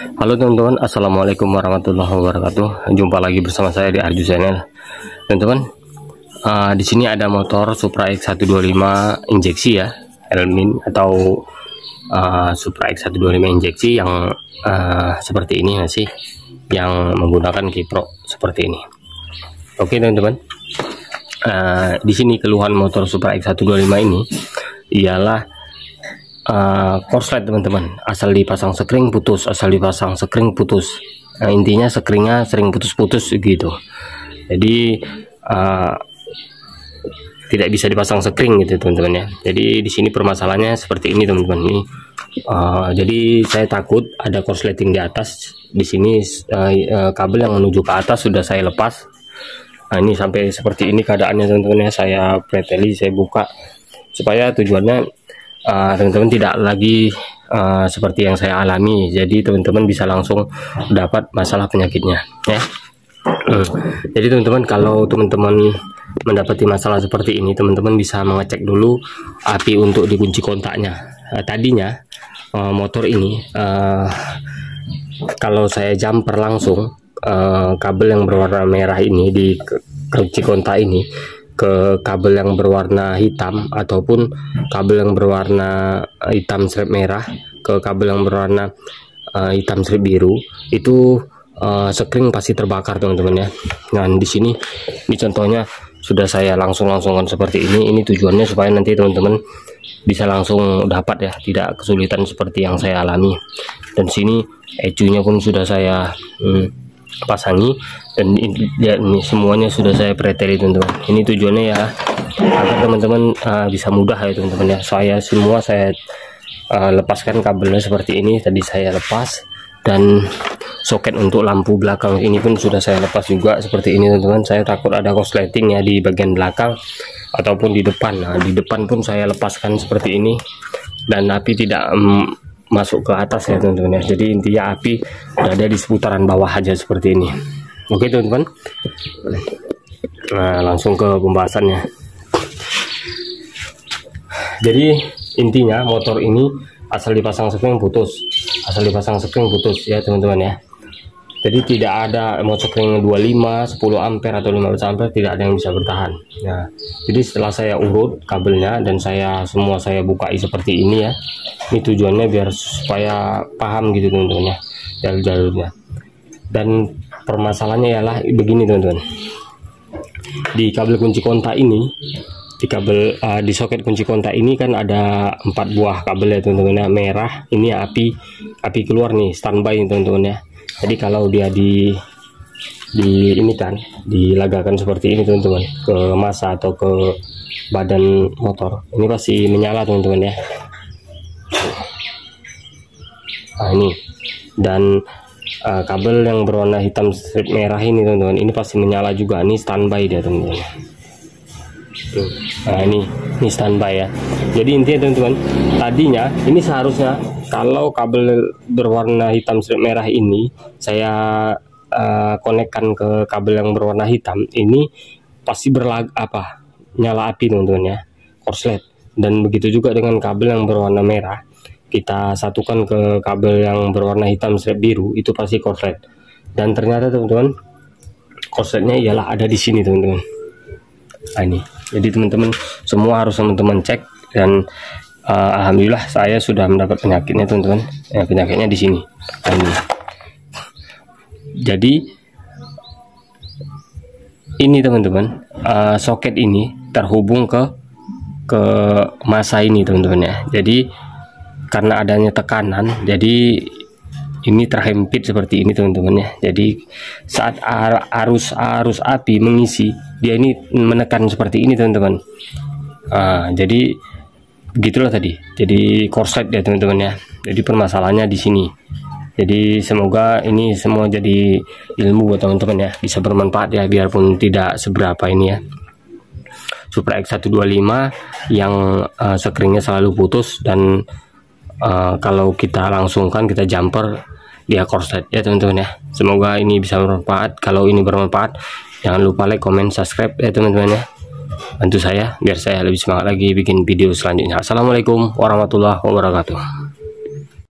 Halo teman-teman, assalamualaikum warahmatullahi wabarakatuh. Jumpa lagi bersama saya di Arju Channel. Teman-teman, di sini ada motor Supra X125 injeksi ya, Elmin atau Supra X125 injeksi yang seperti ini sih, yang menggunakan kipro seperti ini. Oke teman-teman, di sini keluhan motor Supra X125 ini ialah korslet teman-teman, asal dipasang sekring putus, intinya sekringnya sering putus-putus gitu, jadi tidak bisa dipasang sekring gitu teman-teman ya. Jadi di sini permasalahannya seperti ini teman-teman ini. Jadi saya takut ada korsleting di atas. Di sini kabel yang menuju ke atas sudah saya lepas. Nah ini sampai seperti ini keadaannya teman-teman ya. Saya preteli, saya buka supaya tujuannya teman-teman tidak lagi seperti yang saya alami. Jadi teman-teman bisa langsung dapat masalah penyakitnya ya. Jadi teman-teman, kalau teman-teman mendapati masalah seperti ini, teman-teman bisa mengecek dulu api untuk dikunci kontaknya. Tadinya motor ini kalau saya jumper langsung kabel yang berwarna merah ini di kunci kontak ini ke kabel yang berwarna hitam, ataupun kabel yang berwarna hitam strip merah ke kabel yang berwarna hitam strip biru, itu sekring pasti terbakar teman-teman ya. Nah di sini ini contohnya sudah saya langsungkan seperti ini. Ini tujuannya supaya nanti teman-teman bisa langsung dapat ya, tidak kesulitan seperti yang saya alami. Dan sini ecunya pun sudah saya pasangi, dan ini semuanya sudah saya preteli teman-teman. Ini tujuannya ya agar teman-teman bisa mudah ya teman-teman ya. Saya lepaskan kabelnya seperti ini, tadi saya lepas, dan soket untuk lampu belakang ini pun sudah saya lepas juga seperti ini teman-teman. Saya takut ada korsleting ya di bagian belakang ataupun di depan. Nah di depan pun saya lepaskan seperti ini, dan api tidak masuk ke atas ya teman-teman ya. Jadi intinya api berada di seputaran bawah aja seperti ini. Oke teman-teman, nah langsung ke pembahasannya. Jadi intinya motor ini asal dipasang sekring putus, ya teman-teman ya. Jadi tidak ada mau sekring 25, 10 ampere atau 15 ampere, tidak ada yang bisa bertahan. Nah, jadi setelah saya urut kabelnya dan saya bukai seperti ini ya. Ini tujuannya biar supaya paham gitu teman-teman ya, jalur-jalurnya. Dan permasalahannya ialah begini teman-teman. Di kabel kunci kontak ini, di soket kunci kontak ini kan ada 4 buah kabel ya teman-teman ya, merah. Ini api keluar nih, standby teman-teman ya. Jadi kalau dia ini kan dilagakan seperti ini teman-teman ke masa atau ke badan motor, ini pasti menyala teman-teman ya. Nah ini, dan kabel yang berwarna hitam strip merah ini teman-teman, ini pasti menyala juga. Ini standby dia teman-teman. Nah ini standby ya. Jadi intinya teman-teman, tadinya ini seharusnya kalau kabel berwarna hitam strip merah ini saya konekkan ke kabel yang berwarna hitam, ini pasti nyala api teman-teman ya, korslet. Dan begitu juga dengan kabel yang berwarna merah, kita satukan ke kabel yang berwarna hitam strip biru, itu pasti korslet. Dan ternyata teman-teman, korsletnya ialah ada di sini teman-teman. Nah ini, jadi teman-teman semua harus teman-teman cek. Dan alhamdulillah saya sudah mendapat penyakitnya teman-teman ya, penyakitnya di sini. Nah ini, jadi ini teman-teman, soket ini terhubung ke masa ini teman-teman ya. Jadi karena adanya tekanan, jadi ini terhimpit seperti ini teman-teman ya. Jadi saat arus api mengisi, dia ini menekan seperti ini teman-teman. Jadi begitulah tadi, jadi korslet ya teman-teman ya. Jadi permasalahannya di sini. Jadi semoga ini semua jadi ilmu buat teman-teman ya, bisa bermanfaat ya, biarpun tidak seberapa ini ya. Supra X125 yang sekringnya selalu putus, dan kalau kita langsungkan, kita jumper, dia korslet ya teman-teman ya. Semoga ini bisa bermanfaat. Kalau ini bermanfaat, jangan lupa like, comment, subscribe ya teman-teman ya. Bantu saya biar saya lebih semangat lagi bikin video selanjutnya. Assalamualaikum warahmatullahi wabarakatuh.